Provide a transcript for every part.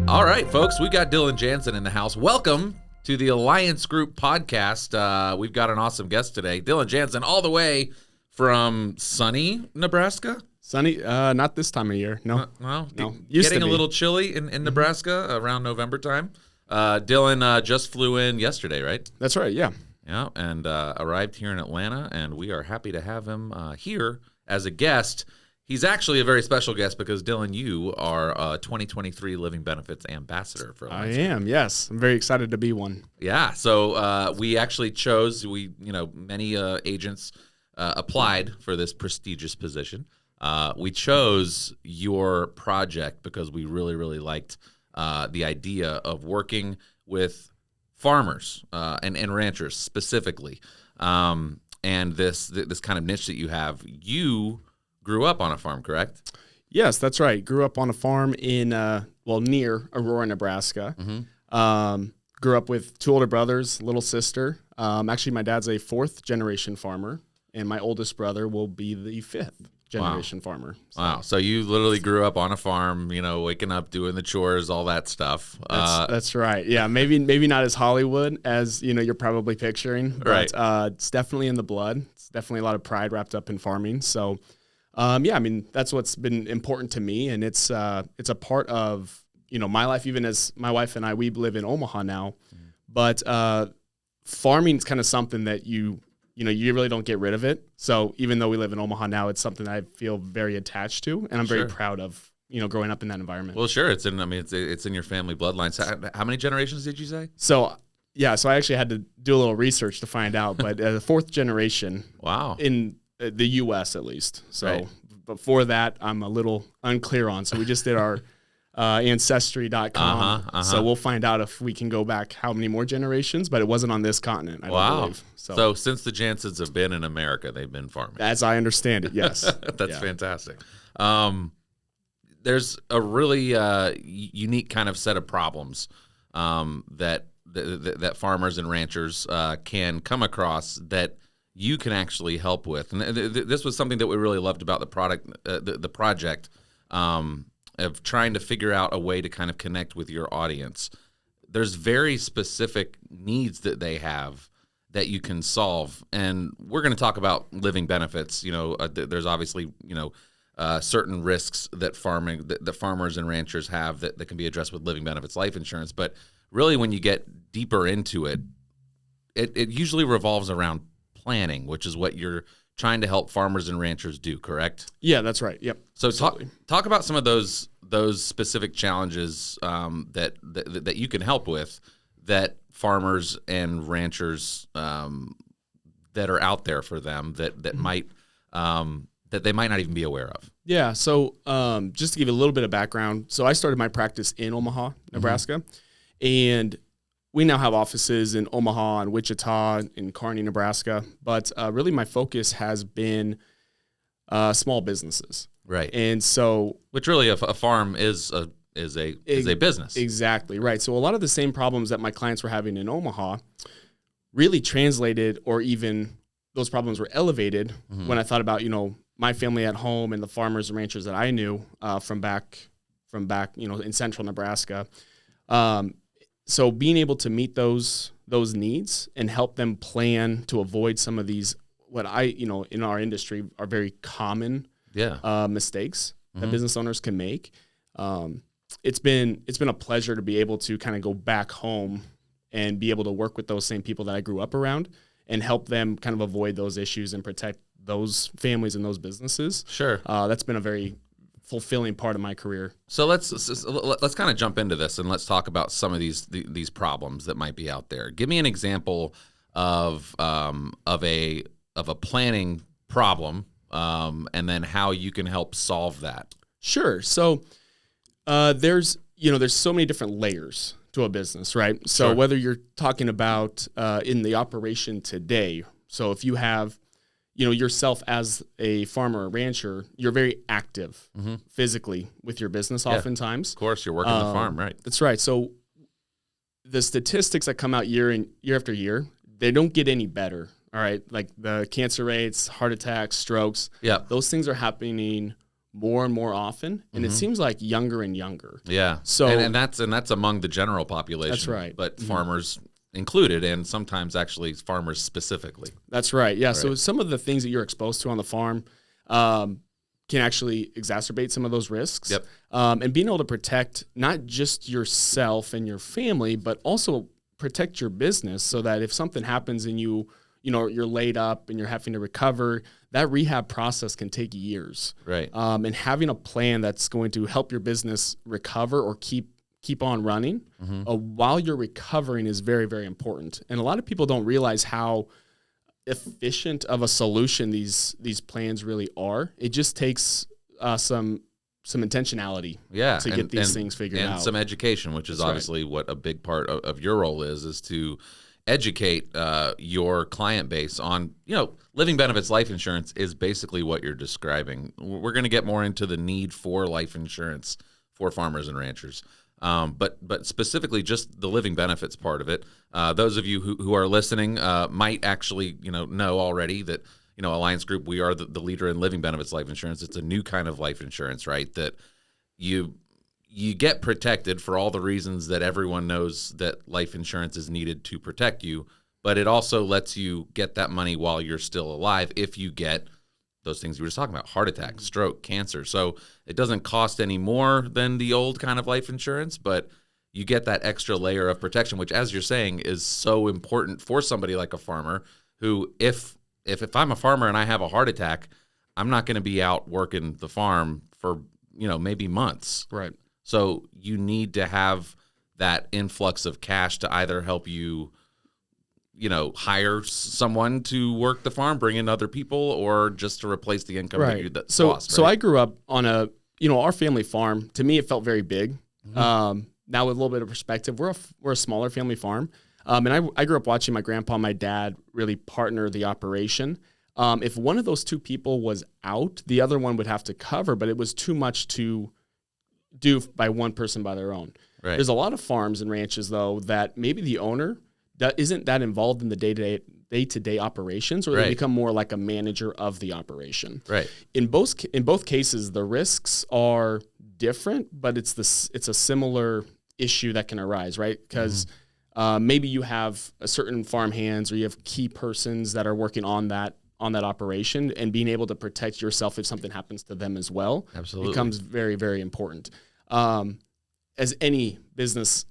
All right, folks, we got Dylan Janzen in the house. Welcome to the Alliance Group podcast. We've got an awesome guest today, Dylan Janzen, all the way from sunny Nebraska. Sunny, not this time of year. No, Getting a little chilly in Nebraska around November time. Dylan just flew in yesterday, right? That's right. Yeah. Yeah, and arrived here in Atlanta, and we are happy to have him here as a guest. He's actually a very special guest because, Dylan, you are a 2023 Living Benefits Ambassador for Alliance. I am, yes. I'm very excited to be one. Yeah, so we actually chose, many agents applied for this prestigious position. We chose your project because we really, really liked the idea of working with farmers and ranchers specifically. And this kind of niche that you have, you grew up on a farm, correct? Yes, that's right. Grew up on a farm in, near Aurora, Nebraska. Mm-hmm. Grew up with two older brothers, little sister. Actually, my dad's a fourth-generation farmer, and my oldest brother will be the fifth-generation farmer. So. Wow. So you literally grew up on a farm, waking up, doing the chores, all that stuff. That's right. Yeah, maybe not as Hollywood as, you're probably picturing. But, right. It's definitely in the blood. It's definitely a lot of pride wrapped up in farming. So, that's what's been important to me, and it's a part of my life. Even as my wife and I, we live in Omaha now, but farming is kind of something that you really don't get rid of it. So even though we live in Omaha now, it's something I feel very attached to, and I'm very proud of growing up in that environment. Well, sure, it's in your family bloodline. So how many generations did you say? So I actually had to do a little research to find out, but the fourth generation. Wow. In the U.S. at least. So right. Before that, I'm a little unclear on. So we just did our Ancestry.com. So we'll find out if we can go back how many more generations, but it wasn't on this continent, I don't believe. So since the Jansens have been in America, they've been farming. As I understand it, yes. That's fantastic. There's a really unique kind of set of problems that farmers and ranchers can come across that you can actually help with. And this was something that we really loved about the project of trying to figure out a way to kind of connect with your audience. There's very specific needs that they have that you can solve. And we're going to talk about living benefits. There's obviously, certain risks that farmers and ranchers have that can be addressed with living benefits, life insurance. But really, when you get deeper into it, it usually revolves around planning, which is what you're trying to help farmers and ranchers do, correct? Yeah, that's right. Yep. So talk about some of those specific challenges that you can help with that farmers and ranchers that are out there for them that might that they might not even be aware of. Yeah. So just to give you a little bit of background, so I started my practice in Omaha, Nebraska, and we now have offices in Omaha and Wichita and Kearney, Nebraska, but really my focus has been small businesses. Right. And so, which really a farm is a business. Exactly. Right. So a lot of the same problems that my clients were having in Omaha really translated, or even those problems were elevated when I thought about, my family at home and the farmers and ranchers that I knew from back, in central Nebraska. So being able to meet those needs and help them plan to avoid some of these, what in our industry are very common mistakes that business owners can make. It's been a pleasure to be able to kind of go back home and be able to work with those same people that I grew up around and help them kind of avoid those issues and protect those families and those businesses. Sure. That's been a very fulfilling part of my career. So let's kind of jump into this and let's talk about some of these problems that might be out there. Give me an example of a planning problem, and then how you can help solve that. Sure. So there's so many different layers to a business, right? So whether you're talking about in the operation today, so if you have yourself as a farmer or rancher, you're very active physically with your business oftentimes. Of course, you're working the farm, right? That's right. So the statistics that come out year after year, they don't get any better, all right? Like the cancer rates, heart attacks, strokes, yeah, those things are happening more and more often, and it seems like younger and younger. Yeah. So and that's among the general population. That's right. But farmers included, and sometimes actually farmers specifically. That's right. Yeah. Right. So some of the things that you're exposed to on the farm can actually exacerbate some of those risks. Yep. And being able to protect not just yourself and your family, but also protect your business, so that if something happens and you're laid up and you're having to recover, that rehab process can take years. Right. And having a plan that's going to help your business recover or keep on running while you're recovering is very, very important. And a lot of people don't realize how efficient of a solution these plans really are. It just takes some intentionality to get these things figured out. And some education, which is obviously what a big part of your role is to educate your client base on, living benefits life insurance is basically what you're describing. We're going to get more into the need for life insurance for farmers and ranchers. But specifically just the living benefits part of it. Those of you who are listening might actually, know already that, Alliance Group, we are the leader in living benefits life insurance. It's a new kind of life insurance, right? That you get protected for all the reasons that everyone knows that life insurance is needed to protect you, but it also lets you get that money while you're still alive if you get those things you were just talking about: heart attack, stroke, cancer. So it doesn't cost any more than the old kind of life insurance, but you get that extra layer of protection, which, as you're saying, is so important for somebody like a farmer who, if I'm a farmer and I have a heart attack, I'm not going to be out working the farm for, maybe months. Right. So you need to have that influx of cash to either help you, hire someone to work the farm, bring in other people, or just to replace the income that you lost. Right? So I grew up on our family farm. To me, it felt very big. Now with a little bit of perspective, we're a smaller family farm. And I grew up watching my grandpa and my dad really partner the operation. If one of those two people was out, the other one would have to cover, but it was too much to do by one person by their own. Right. There's a lot of farms and ranches, though, that maybe the owner that isn't that involved in the day-to-day operations, or they become more like a manager of the operation. Right. In both cases, the risks are different, but it's a similar issue that can arise, right? Because maybe you have a certain farm hands, or you have key persons that are working on that operation, and being able to protect yourself if something happens to them as well becomes very, very important. As any business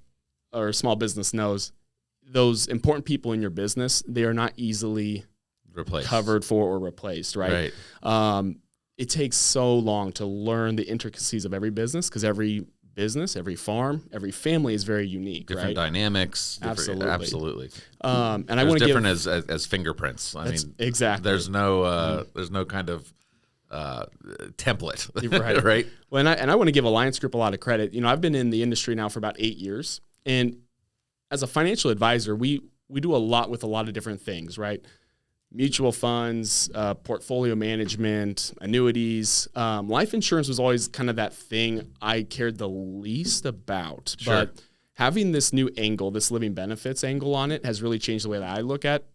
or small business knows, those important people in your business, they are not easily covered for or replaced, right? It takes so long to learn the intricacies of every business, because every business, every farm, every family is very unique. Different dynamics. Absolutely. And I want to different as fingerprints. I mean, exactly. There's no kind of template, right? Well, and I want to give Alliance Group a lot of credit. I've been in the industry now for about 8 years, and as a financial advisor, we do a lot with a lot of different things, right? Mutual funds, portfolio management, annuities. Life insurance was always kind of that thing I cared the least about. Sure. But having this new angle, this living benefits angle on it, has really changed the way that I look at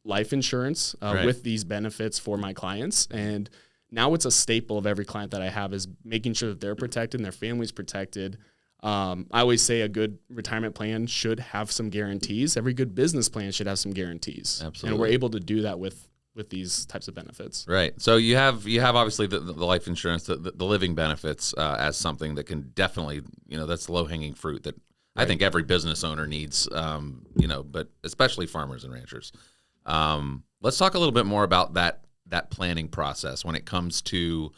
life insurance with these benefits for my clients. And now it's a staple of every client that I have, is making sure that they're protected and their family's protected. I always say a good retirement plan should have some guarantees. Every good business plan should have some guarantees. Absolutely. And we're able to do that with these types of benefits. Right. So you have obviously the life insurance, the living benefits as something that can definitely, that's low-hanging fruit that I think every business owner needs, but especially farmers and ranchers. Let's talk a little bit more about that planning process when it comes to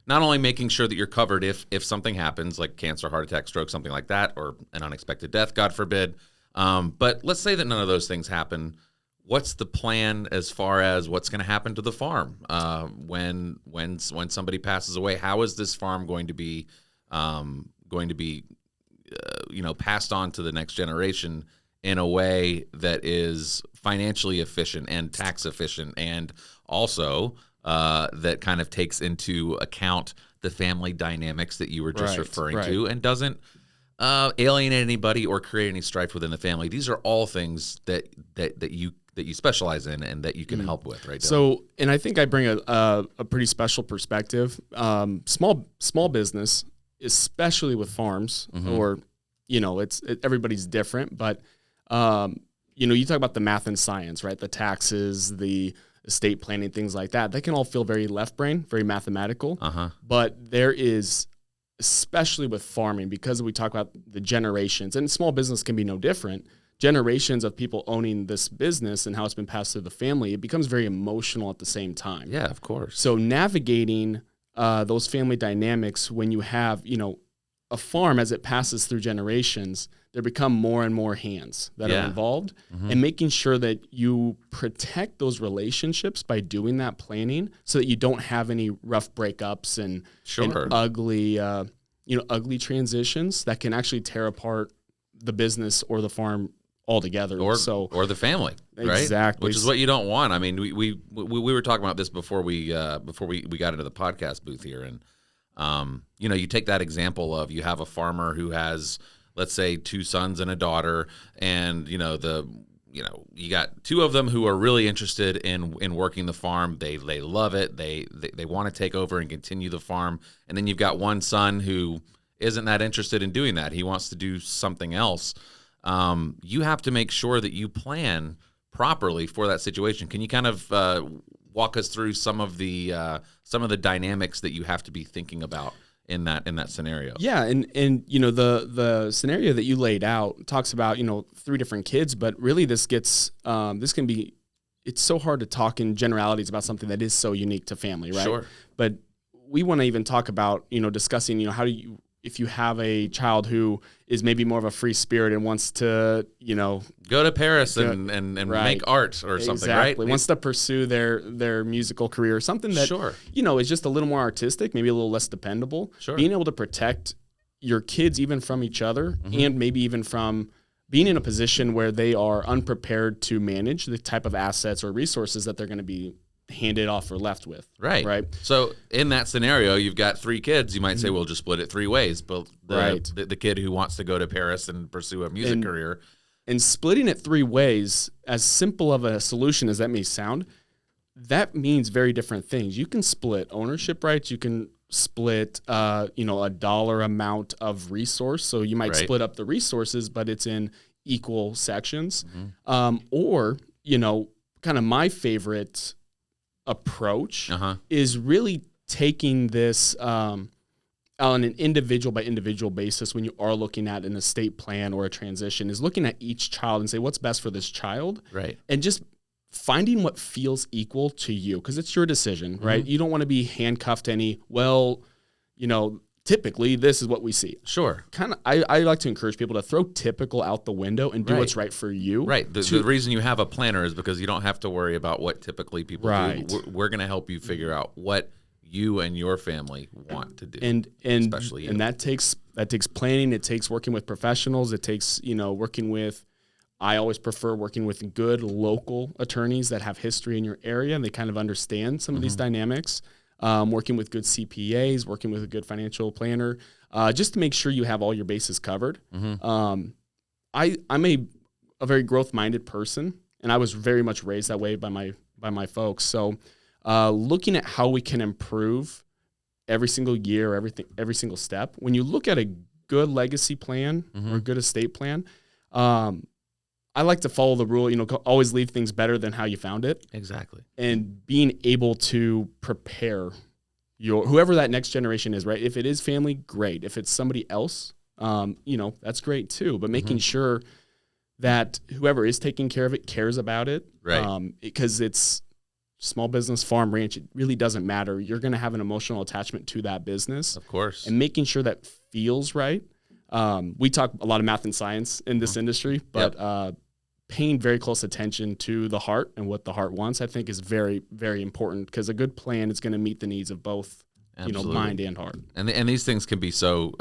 not only making sure that you're covered if something happens, like cancer, heart attack, stroke, something like that, or an unexpected death, God forbid. But let's say that none of those things happen. What's the plan as far as what's going to happen to the farm when somebody passes away? How is this farm going to be passed on to the next generation in a way that is financially efficient and tax efficient, and also that kind of takes into account the family dynamics that you were just referring to, and doesn't alienate anybody or create any strife within the family? These are all things that that you specialize in and that you can help with, right, Dylan? So, and I think I bring a pretty special perspective. Small business, especially with farms, or everybody's different, but you talk about the math and science, right? The taxes, the estate planning, things like that. They can all feel very left brain, very mathematical. But there is, especially with farming, because we talk about the generations, and small business can be no different. Generations of people owning this business and how it's been passed through the family, it becomes very emotional at the same time. Yeah, of course. So navigating those family dynamics when you have, a farm as it passes through generations, there become more and more hands that are involved, and making sure that you protect those relationships by doing that planning so that you don't have any rough breakups and ugly transitions that can actually tear apart the business or the farm altogether, or the family, right? Exactly, which is what you don't want. I mean, we were talking about this before we got into the podcast booth here, and you take that example of you have a farmer who has, let's say, 2 sons and a daughter, and you got 2 of them who are really interested in working the farm. They love it. They want to take over and continue the farm, and then you've got one son who isn't that interested in doing that. He wants to do something else. You have to make sure that you plan properly for that situation. Can you kind of walk us through some of the dynamics that you have to be thinking about in that scenario? Yeah, and the scenario that you laid out talks about 3 different kids, but really it's so hard to talk in generalities about something that is so unique to family, right? Sure. But we want to even talk about discussing how do you, if you have a child who is maybe more of a free spirit and wants to, go to Paris and make art or something, right? Wants to pursue their musical career or something that, is just a little more artistic, maybe a little less dependable. Sure. Being able to protect your kids even from each other, and maybe even from being in a position where they are unprepared to manage the type of assets or resources that they're going to be handed off or left with. Right. So in that scenario, you've got 3 kids. You might say, well, just split it 3 ways. But the kid who wants to go to Paris and pursue a music career. And splitting it 3 ways, as simple of a solution as that may sound, that means very different things. You can split ownership rights. You can split, a dollar amount of resource. So you might split up the resources, but it's in equal sections. Or, kind of my favorite approach is really taking this on an individual by individual basis when you are looking at an estate plan or a transition, is looking at each child and say, what's best for this child? Right. And just finding what feels equal to you, because it's your decision, right? You don't want to be handcuffed to any, typically this is what we see. Sure. I like to encourage people to throw typical out the window and do what's right for you. Right. The reason you have a planner is because you don't have to worry about what typically people do. We're going to help you figure out what you and your family want to do. And especially you. And that takes planning. It takes working with professionals. It takes, working with, I always prefer working with good local attorneys that have history in your area and they kind of understand some of these dynamics. Working with good CPAs, working with a good financial planner, just to make sure you have all your bases covered. I'm a very growth-minded person, and I was very much raised that way by my folks. So looking at how we can improve every single year, every single step. When you look at a good legacy plan or a good estate plan, I like to follow the rule, always leave things better than how you found it. Exactly. And being able to prepare whoever that next generation is, right? If it is family, great. If it's somebody else, that's great too. But making sure that whoever is taking care of it cares about it. Right. Because it's small business, farm, ranch, it really doesn't matter. You're going to have an emotional attachment to that business. Of course. And making sure that feels right. We talk a lot of math and science in this industry, but paying very close attention to the heart and what the heart wants, I think is very, very important, because a good plan is going to meet the needs of both, mind and heart. And these things can be so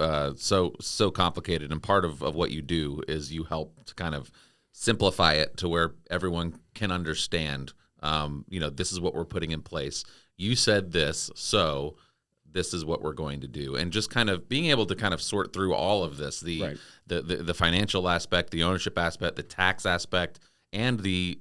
complicated. And part of what you do is you help to kind of simplify it to where everyone can understand, this is what we're putting in place. You said this, so this is what we're going to do. And just kind of being able to kind of sort through all of this, the financial aspect, the ownership aspect, the tax aspect, and the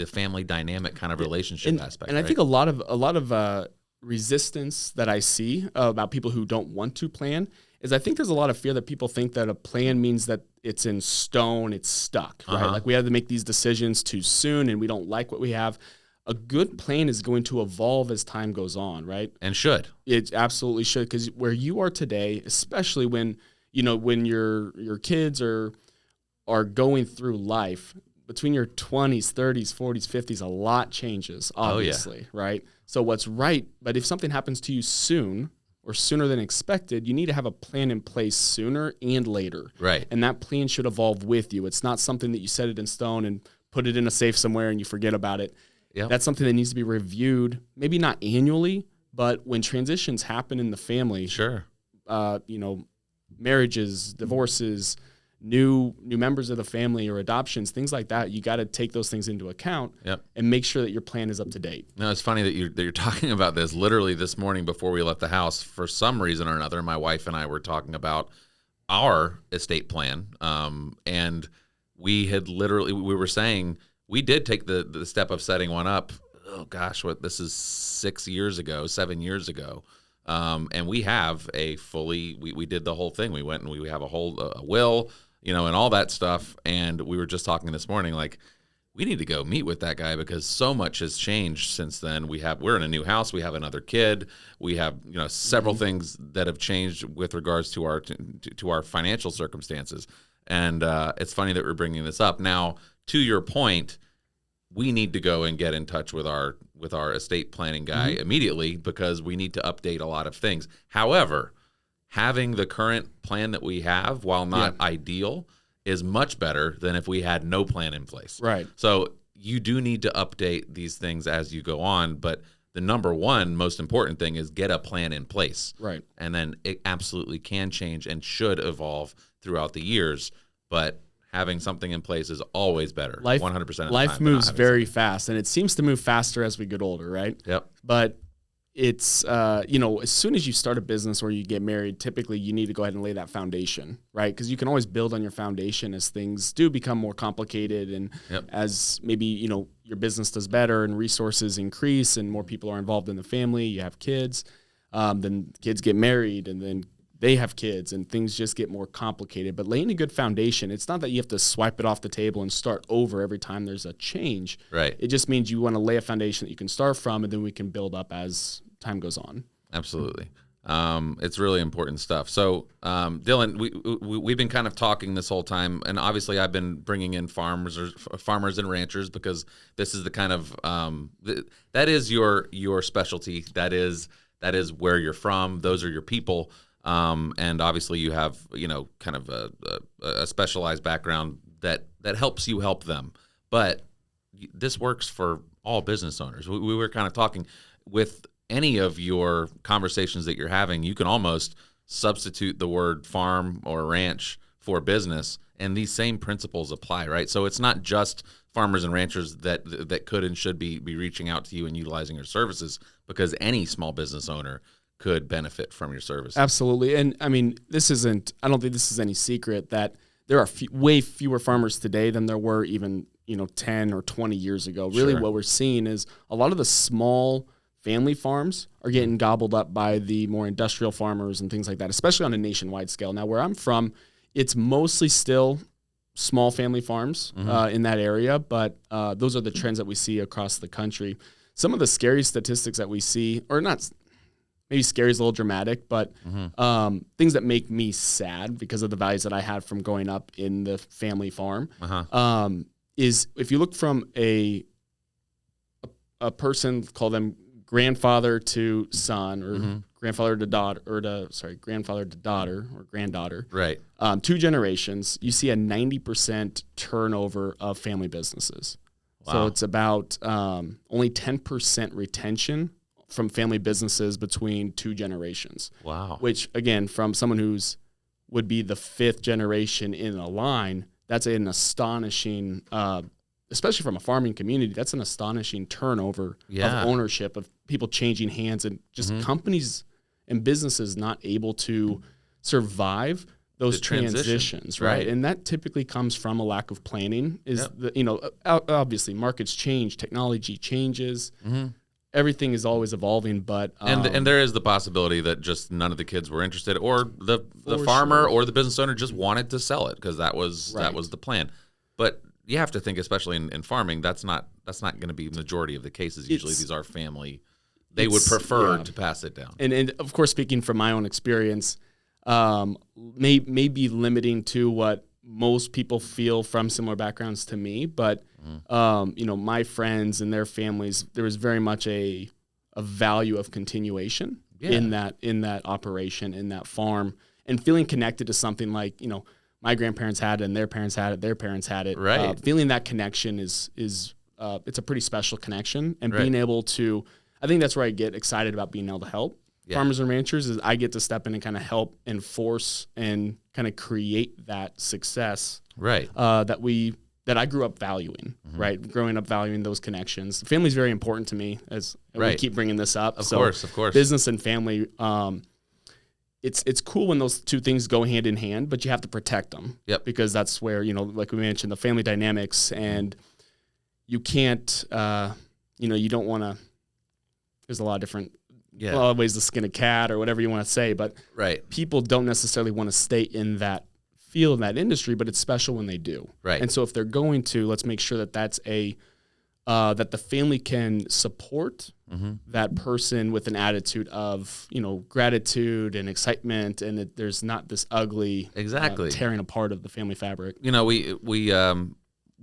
family dynamic kind of relationship aspect. And I right? think a lot of resistance that I see about people who don't want to plan is I think there's a lot of fear that people think that a plan means that it's in stone, it's stuck, right? Like we have to make these decisions too soon and we don't like what we have. A good plan is going to evolve as time goes on, right? And should. It absolutely should, because where you are today, especially when your kids are going through life, between your 20s, 30s, 40s, 50s, a lot changes, obviously, right? So what's right, but if something happens to you soon or sooner than expected, you need to have a plan in place sooner and later. Right. And that plan should evolve with you. It's not something that you set it in stone and put it in a safe somewhere and you forget about it. Yep. That's something that needs to be reviewed, maybe not annually, but when transitions happen in the family, Sure. Marriages, divorces, new members of the family or adoptions, things like that, you got to take those things into account and make sure that your plan is up to date. No, it's funny that you're talking about this. Literally this morning before we left the house, for some reason or another, my wife and I were talking about our estate plan, and we were saying we did take the step of setting one up. Oh gosh, this is 7 years ago. And we have we did the whole thing. We went and we have a whole will, and all that stuff. And we were just talking this morning, like, we need to go meet with that guy because so much has changed since then. We're in a new house. We have another kid. We have, several things that have changed with regards to our financial circumstances. And it's funny that we're bringing this up now. To your point, we need to go and get in touch with our estate planning guy immediately because we need to update a lot of things. However, having the current plan that we have, while not ideal, is much better than if we had no plan in place. Right. So you do need to update these things as you go on, but the number one most important thing is get a plan in place. Right. And then it absolutely can change and should evolve throughout the years, but having something in place is always better. 100% of the time. Life moves very fast, and it seems to move faster as we get older, right? Yep. But it's, as soon as you start a business or you get married, typically you need to go ahead and lay that foundation, right? Because you can always build on your foundation as things do become more complicated and as maybe, your business does better and resources increase and more people are involved in the family, you have kids, then kids get married and then they have kids and things just get more complicated. But laying a good foundation, it's not that you have to swipe it off the table and start over every time there's a change. Right. It just means you want to lay a foundation that you can start from and then we can build up as time goes on. Absolutely. It's really important stuff. So, Dylan, we've been kind of talking this whole time, and obviously I've been bringing in farmers and ranchers because this is the kind of that is your specialty. That is where you're from. Those are your people. And obviously you have, kind of a specialized background that helps you help them. But this works for all business owners. We were kind of talking with any of your conversations that you're having, you can almost substitute the word farm or ranch for business, and these same principles apply, right? So it's not just farmers and ranchers that could and should be reaching out to you and utilizing your services, because any small business owner could benefit from your service. Absolutely. And I mean, I don't think this is any secret that there are way fewer farmers today than there were even, 10 or 20 years ago. Really what we're seeing is a lot of the small family farms are getting gobbled up by the more industrial farmers and things like that, especially on a nationwide scale. Now, where I'm from, it's mostly still small family farms in that area, but those are the trends that we see across the country. Some of the scary statistics that we see, or not, maybe scary is a little dramatic, but things that make me sad because of the values that I had from growing up in the family farm, is if you look from a person, call them grandfather to son, or grandfather to daughter, grandfather to daughter or granddaughter, right? 2 generations, you see a 90% turnover of family businesses. Wow. So it's about only 10% retention from family businesses between 2 generations. Wow. Which, again, from someone would be the 5th generation in a line, that's an astonishing, especially from a farming community, that's an astonishing turnover of ownership, of people changing hands, and just companies and businesses not able to survive those The transition, transitions, right? right. And that typically comes from a lack of planning. Is Yep. the obviously markets change, technology changes, everything is always evolving, but And there is the possibility that just none of the kids were interested, or the For farmer sure. or the business owner just wanted to sell it because that was Right. the plan. But you have to think, especially in farming, that's not going to be the majority of the cases. Usually, It's- these are family. They would prefer to pass it down. and of course, speaking from my own experience, may be limiting to what most people feel from similar backgrounds to me, but my friends and their families, there was very much a value of continuation in that operation, in that farm, and feeling connected to something like my grandparents had it and their parents had it, their parents had it. Right. Feeling that connection is it's a pretty special connection, and Right. being able to, I think that's where I get excited about being able to help farmers and ranchers, is I get to step in and kind of help enforce and kind of create that success Right. that I grew up valuing, right? Growing up valuing those connections. Family's very important to me, as we keep bringing this up. Of course. Business and family, it's cool when those two things go hand in hand, but you have to protect them. Yep. Because that's where, like we mentioned, the family dynamics, and you can't, you don't want to, there's a lot of different a lot of ways to skin a cat or whatever you want to say, but people don't necessarily want to stay in that field, in that industry, but it's special when they do. Right. And so if they're going to, let's make sure that that's that the family can support that person with an attitude of, gratitude and excitement, and that there's not this ugly tearing apart of the family fabric. We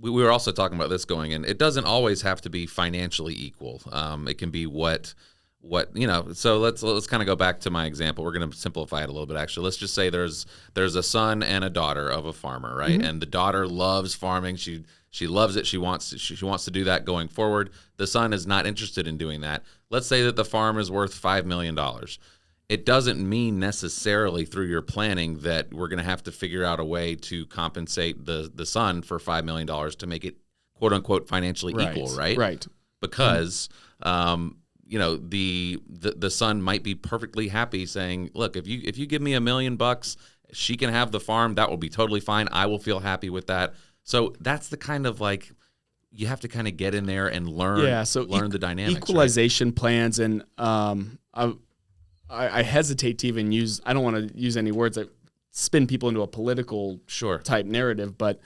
were also talking about this going in. It doesn't always have to be financially equal. It can be what so let's kind of go back to my example. We're going to simplify it a little bit, actually. Let's just say there's a son and a daughter of a farmer, right? And the daughter loves farming. She loves it. She wants to do that going forward. The son is not interested in doing that. Let's say that the farm is worth $5 million. It doesn't mean necessarily through your planning that we're going to have to figure out a way to compensate the son for $5 million to make it quote unquote financially equal, right? Right. Because the son might be perfectly happy saying, look, if you give me $1 million, she can have the farm. That will be totally fine. I will feel happy with that. So that's the kind of you have to kind of get in there and learn the dynamics. Equalization plans, and I hesitate to even use, I don't want to use any words that spin people into a political type narrative, but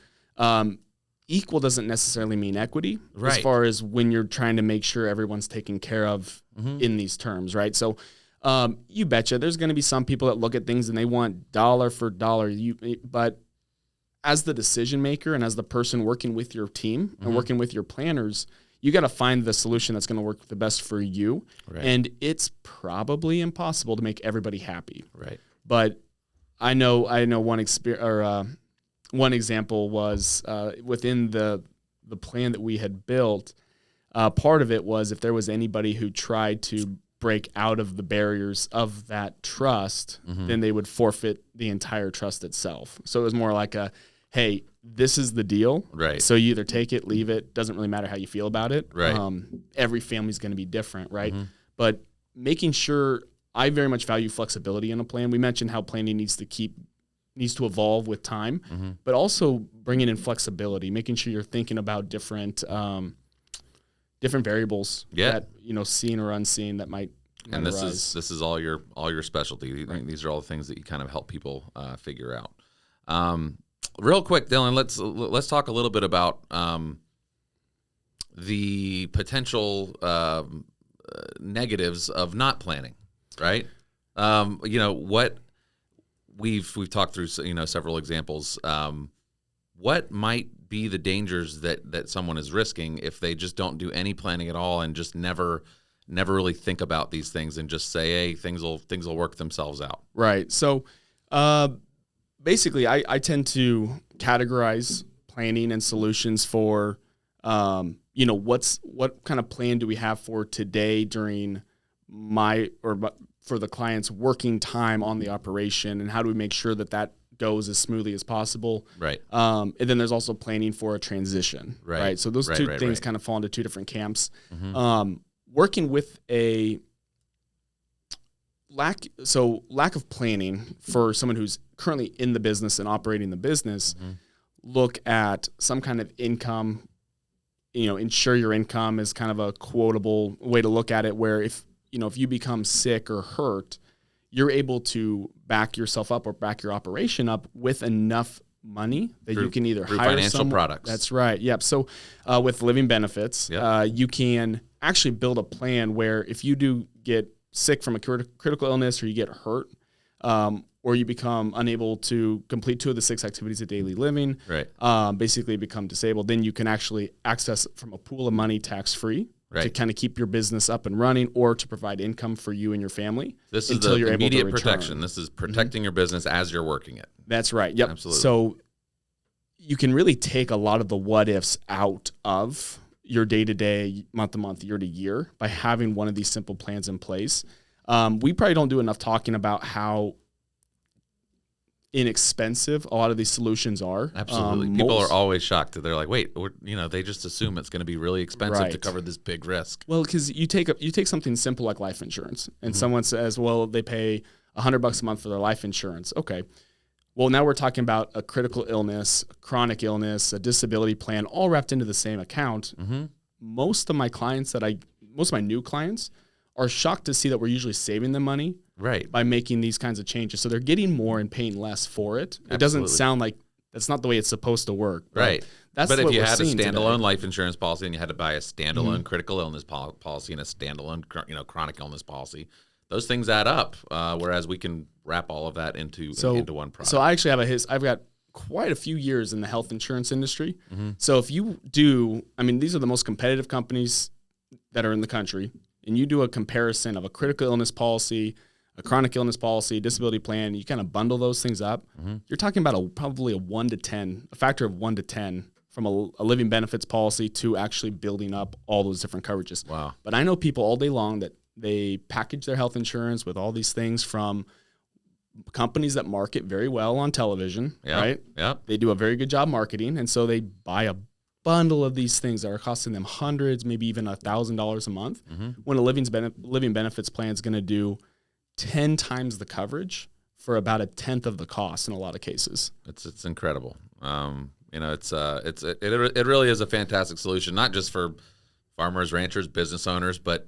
equal doesn't necessarily mean equity as far as when you're trying to make sure everyone's taken care of in these terms, right? So you betcha there's going to be some people that look at things and they want dollar for dollar, but as the decision maker and as the person working with your team and working with your planners, you got to find the solution that's going to work the best for you. Right. And it's probably impossible to make everybody happy. Right. But I know one example was within the plan that we had built. Part of it was if there was anybody who tried to break out of the barriers of that trust, then they would forfeit the entire trust itself. So it was more like hey, this is the deal. Right. So you either take it, leave it. Doesn't really matter how you feel about it. Right. Every family's going to be different, right? But making sure, I very much value flexibility in a plan. We mentioned how planning needs to evolve with time, but also bringing in flexibility, making sure you're thinking about different variables that seen or unseen that might. And this is all your specialty. Right. These are all the things that you kind of help people figure out. Real quick, Dylan, let's talk a little bit about the potential negatives of not planning. Right? What we've talked through several examples. What might be the dangers that someone is risking if they just don't do any planning at all and just never really think about these things and just say, hey, things will work themselves out. Right. So basically, I tend to categorize planning and solutions for, what kind of plan do we have for today during for the client's working time on the operation, and how do we make sure that goes as smoothly as possible. Right. And then there's also planning for a transition. Right. So those two things kind of fall into two different camps. Working with lack of planning for someone who's currently in the business and operating the business. Look at some kind of income, ensure your income is kind of a quotable way to look at it, where if you become sick or hurt, you're able to back yourself up or back your operation up with enough money that you can either hire financial someone. Products. That's right. Yep. So with living benefits, you can actually build a plan where if you do get sick from a critical illness, or you get hurt, or you become unable to complete 2 of the 6 activities of daily living, basically become disabled, then you can actually access from a pool of money tax-free to kind of keep your business up and running, or to provide income for you and your family. This is the immediate protection. This is protecting your business as you're working it. That's right. Yep. Absolutely. So you can really take a lot of the what ifs out of your day-to-day, month-to-month, year-to-year by having one of these simple plans in place. We probably don't do enough talking about how inexpensive a lot of these solutions are. Absolutely. People are always shocked. They're like, wait, they just assume it's going to be really expensive to cover this big risk. Well, because you take something simple like life insurance, and someone says, well, they pay $100 a month for their life insurance. Okay. Well, now we're talking about a critical illness, a chronic illness, a disability plan, all wrapped into the same account. Most of my new clients are shocked to see that we're usually saving them money by making these kinds of changes. So they're getting more and paying less for it. It doesn't sound like that's not the way it's supposed to work. Right. That's but what if you we're had a seeing standalone today. life insurance policy, and you had to buy a standalone critical illness policy and a standalone chronic illness policy, those things add up. Whereas we can wrap all of that into one product. So I actually I've got quite a few years in the health insurance industry. So if you do, these are the most competitive companies that are in the country, and you do a comparison of a critical illness policy, a chronic illness policy, disability plan, you kind of bundle those things up, you're talking about probably a factor of 1 to 10 from a living benefits policy to actually building up all those different coverages. Wow. But I know people all day long that they package their health insurance with all these things from companies that market very well on television, right? Yeah. They do a very good job marketing, and so they buy a bundle of these things that are costing them hundreds, maybe even $1,000 a month, when a living benefits plan is going to do 10 times the coverage for about a tenth of the cost in a lot of cases. It's incredible. It really is a fantastic solution, not just for farmers, ranchers, business owners, but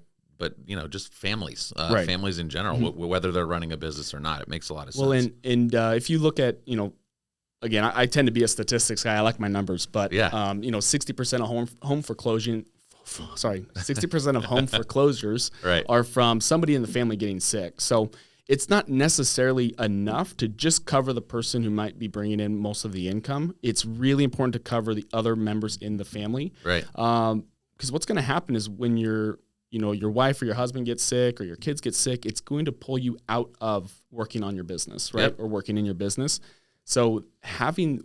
just families, families in general, whether they're running a business or not. It makes a lot of sense. Well, and if you look at, again, I tend to be a statistics guy. I like my numbers, but 60% of home foreclosure, 60% of home foreclosures are from somebody in the family getting sick. So it's not necessarily enough to just cover the person who might be bringing in most of the income. It's really important to cover the other members in the family. Right. Because what's going to happen is when your wife or your husband gets sick or your kids get sick, it's going to pull you out of working on your business, right? Or working in your business. So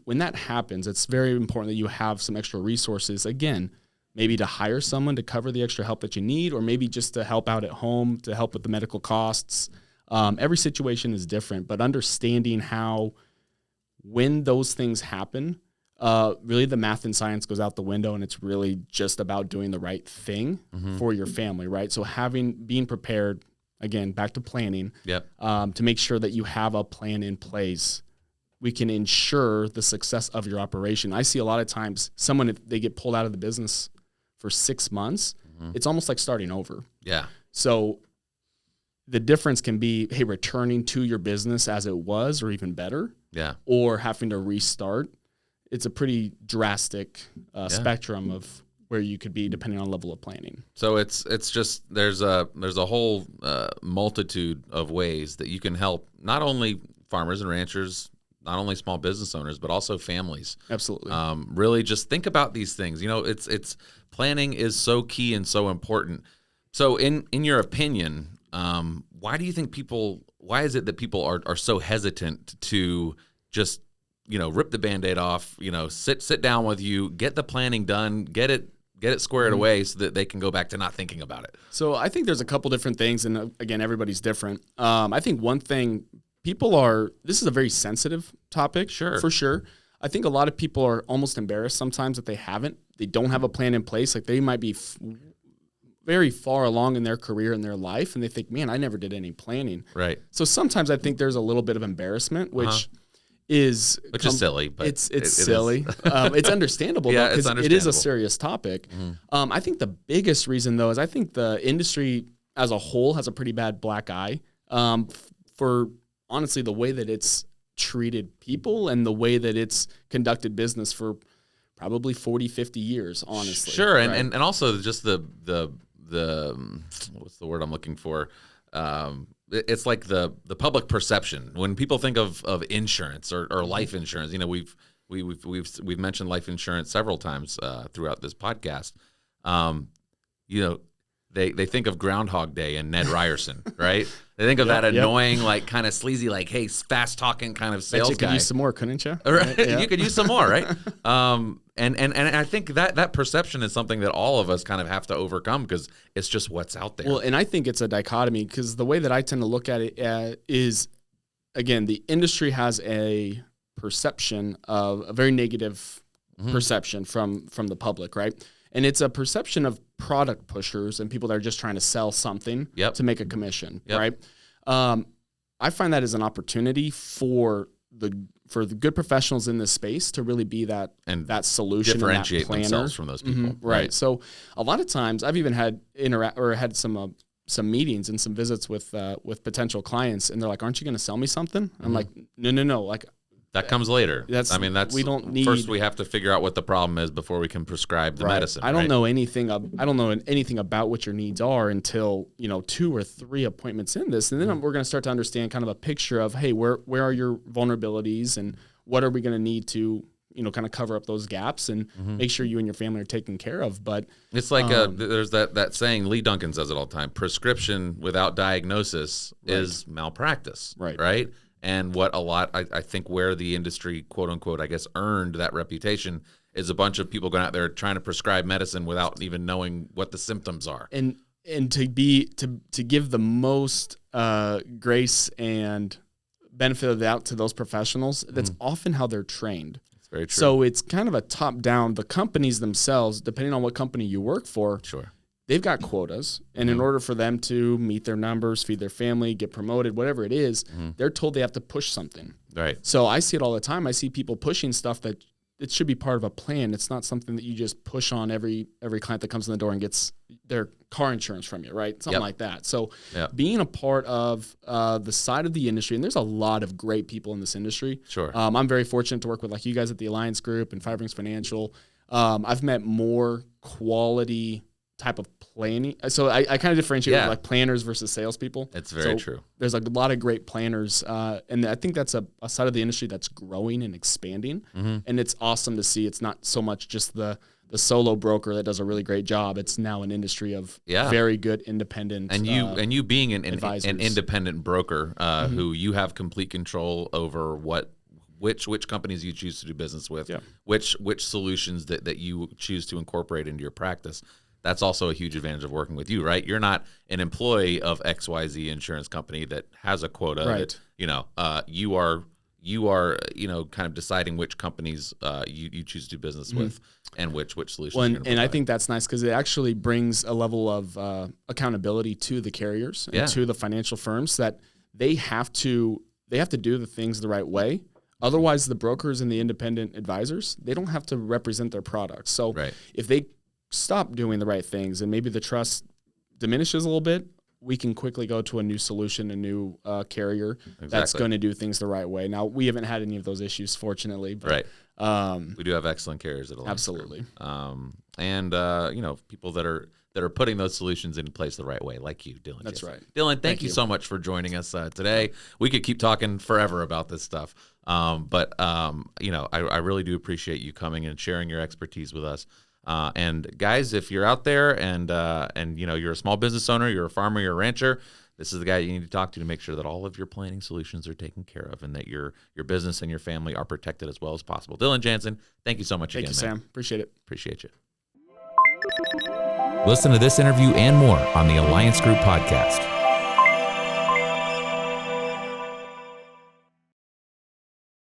when that happens, it's very important that you have some extra resources, again, maybe to hire someone to cover the extra help that you need, or maybe just to help out at home, to help with the medical costs. Every situation is different, but understanding how, when those things happen, really the math and science goes out the window, and it's really just about doing the right thing for your family, right? So being prepared, again, back to planning, to make sure that you have a plan in place, we can ensure the success of your operation. I see a lot of times someone, if they get pulled out of the business for 6 months, it's almost like starting over. Yeah. So the difference can be, hey, returning to your business as it was, or even better. Yeah. Or having to restart. It's a pretty drastic spectrum of where you could be depending on level of planning. So it's just there's a whole multitude of ways that you can help not only farmers and ranchers, not only small business owners, but also families. Absolutely. Really just think about these things. It's planning is so key and so important. So in your opinion, why is it that people are so hesitant to just, rip the Band-Aid off, sit down with you, get the planning done, get it squared away so that they can go back to not thinking about it? So I think there's a couple different things, and again, everybody's different. I think one thing, this is a very sensitive topic, for sure. I think a lot of people are almost embarrassed sometimes that they don't have a plan in place. Like they might be very far along in their career and their life, and they think, man, I never did any planning. Right. So sometimes I think there's a little bit of embarrassment, which is silly, but it's silly. It's understandable, Yeah, though, it's because it is a understandable. serious topic. I think the biggest reason, though, is I think the industry as a whole has a pretty bad black eye for honestly the way that it's treated people and the way that it's conducted business for probably 40, 50 years, honestly. Sure, right? and also just the what's the word I'm looking for? It's like the public perception when people think of insurance or life insurance. You know, we've mentioned life insurance several times throughout this podcast. You know, they think of Groundhog Day and Ned Ryerson, right? They think of that annoying, like kind of sleazy, like, hey, fast talking kind of sales Bet you guy. could use some more, couldn't you? Right? Yeah. You could use some more, right? And I think that perception is something that all of us kind of have to overcome because it's just what's out there. Well, and I think it's a dichotomy because the way that I tend to look at it is, again, the industry has a perception of a very negative perception from the public, right? And it's a perception of product pushers and people that are just trying to sell something to make a commission, right? I find that as an opportunity for the good professionals in this space to really be that solution, differentiate and that planner. themselves from those people, right? So a lot of times I've even had had some meetings and some visits with potential clients, and they're like, "Aren't you going to sell me something?" I'm like, "No, like." That comes later. We don't need. First, we have to figure out what the problem is before we can prescribe the medicine. I don't know anything. I don't know anything about what your needs are until 2 or 3 appointments in this, and then we're going to start to understand kind of a picture of, hey, where are your vulnerabilities, and what are we going to need to kind of cover up those gaps and make sure you and your family are taken care of. But it's like there's that saying, Lee Duncan says it all the time: prescription without diagnosis is malpractice. Right. And what I think where the industry, quote unquote, I guess, earned that reputation is a bunch of people going out there trying to prescribe medicine without even knowing what the symptoms are. And to give the most grace and benefit of the doubt to those professionals, that's often how they're trained. It's very true. So it's kind of a top down. The companies themselves, depending on what company you work for, they've got quotas, and in order for them to meet their numbers, feed their family, get promoted, whatever it is, they're told they have to push something. Right. So I see it all the time. I see people pushing stuff that it should be part of a plan. It's not something that you just push on every client that comes in the door and gets their car insurance from you, right? Something like that. So being a part of the side of the industry, and there's a lot of great people in this industry. Sure. I'm very fortunate to work with like you guys at the Alliance Group and Five Rings Financial. I've met more quality type of planning. So I kind of differentiate with like planners versus salespeople. It's very true. There's a lot of great planners. And I think that's a side of the industry that's growing and expanding. And it's awesome to see. It's not so much just the solo broker that does a really great job. It's now an industry of very good independent and you being an advisors. Independent broker who you have complete control over which companies you choose to do business with, which solutions that you choose to incorporate into your practice. That's also a huge advantage of working with you, right? You're not an employee of XYZ insurance company that has a quota. Right. That, you are kind of deciding which companies you choose to do business with and which solutions. Well, and I think that's nice because it actually brings a level of accountability to the carriers and to the financial firms that they have to do the things the right way. Otherwise, the brokers and the independent advisors, they don't have to represent their products. So if they stop doing the right things and maybe the trust diminishes a little bit, we can quickly go to a new solution, a new carrier that's going to do things the right way. Now, we haven't had any of those issues, fortunately. But, we do have excellent carriers at Alliance. Absolutely. And people that are putting those solutions in place the right way, like you, Dylan. That's right. Dylan, thank you so much for joining us today. We could keep talking forever about this stuff. But I really do appreciate you coming and sharing your expertise with us. And guys, if you're out there and you're a small business owner, you're a farmer, you're a rancher, this is the guy you need to talk to make sure that all of your planning solutions are taken care of and that your business and your family are protected as well as possible. Dylan Janzen, thank you so much again. Thank you, Sam. Appreciate it. Appreciate you. Listen to this interview and more on the Alliance Group podcast.